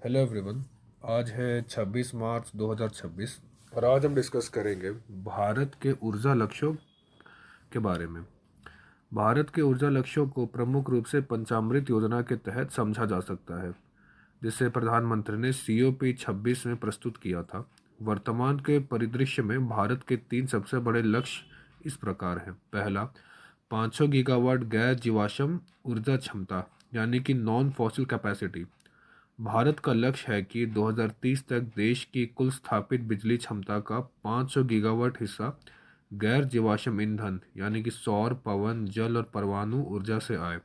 Hello everyone. आज है 26 मार्च 2026 और आज हम डिस्कस करेंगे भारत के ऊर्जा लक्ष्यों के बारे में। भारत के ऊर्जा लक्ष्यों को प्रमुख रूप से पंचामृत योजना के तहत समझा जा सकता है, जिसे प्रधानमंत्री ने COP 26 में प्रस्तुत किया था। वर्तमान के परिदृश्य में भारत के 3 सबसे बड़े लक्ष्य इस प्रकार हैं। पहला, 500 गीगावाट गैर जीवाश्म ऊर्जा क्षमता यानी कि नॉन फॉसिल कैपेसिटी। भारत का लक्ष्य है कि 2030 तक देश की कुल स्थापित बिजली क्षमता का 500 गीगावाट हिस्सा गैर जीवाश्म ईंधन यानी कि सौर, पवन, जल और परमाणु ऊर्जा से आए।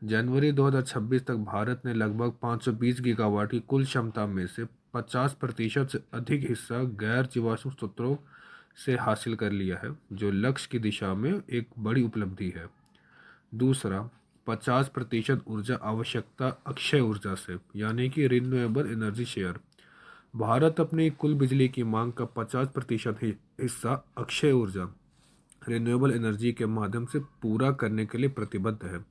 जनवरी 2026 तक भारत ने लगभग 520 गीगावाट की कुल क्षमता में से 50% से अधिक हिस्सा गैर जीवाश्म स्रोतों से हासिल कर लिया है, जो लक्ष्य की दिशा में एक बड़ी उपलब्धि है। दूसरा, 50% ऊर्जा आवश्यकता अक्षय ऊर्जा से यानी कि रिन्यूएबल एनर्जी शेयर। भारत अपनी कुल बिजली की मांग का 50% हिस्सा अक्षय ऊर्जा रिन्यूएबल एनर्जी के माध्यम से पूरा करने के लिए प्रतिबद्ध है।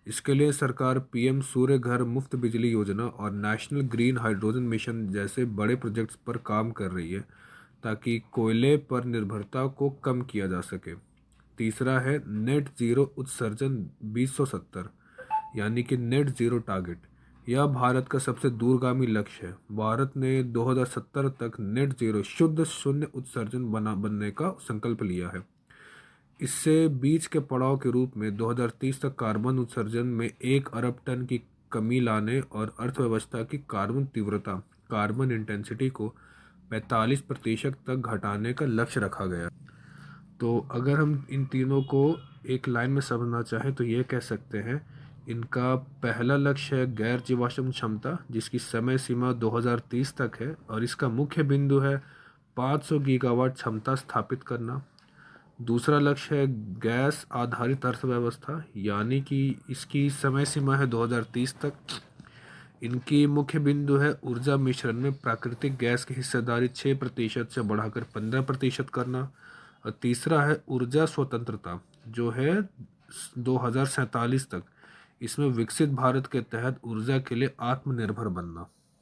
इसके लिए सरकार PM सूर्य घर मुफ्त बिजली योजना और नेशनल ग्रीन हाइड्रोजन मिशन जैसे बड़े प्रोजेक्ट्स पर काम कर रही है, ताकि कोयले पर निर्भरता को कम किया जा सके। तीसरा है नेट ज़ीरो उत्सर्जन 2070 यानी कि नेट ज़ीरो टारगेट। यह भारत का सबसे दूरगामी लक्ष्य है। भारत ने 2070 तक नेट ज़ीरो शुद्ध शून्य उत्सर्जन बनने का संकल्प लिया है। इससे बीच के पड़ाव के रूप में 2030 तक कार्बन उत्सर्जन में 1 अरब टन की कमी लाने और अर्थव्यवस्था की कार्बन तीव्रता कार्बन इंटेंसिटी को 45% तक घटाने का लक्ष्य रखा गया। तो अगर हम इन तीनों को एक लाइन में समझना चाहें तो ये कह सकते हैं, इनका पहला लक्ष्य है गैर जीवाश्म क्षमता, जिसकी समय सीमा 2030 तक है और इसका मुख्य बिंदु है 500 गीगावाट क्षमता स्थापित करना। दूसरा लक्ष्य है गैस आधारित अर्थव्यवस्था, यानी कि इसकी समय सीमा है 2030 तक। इनकी मुख्य बिंदु है ऊर्जा मिश्रण में प्राकृतिक गैस की हिस्सेदारी 6% से बढ़ाकर 15% करना। और तीसरा है ऊर्जा स्वतंत्रता, जो है 2047 तक। इसमें विकसित भारत के तहत ऊर्जा के लिए आत्मनिर्भर बनना।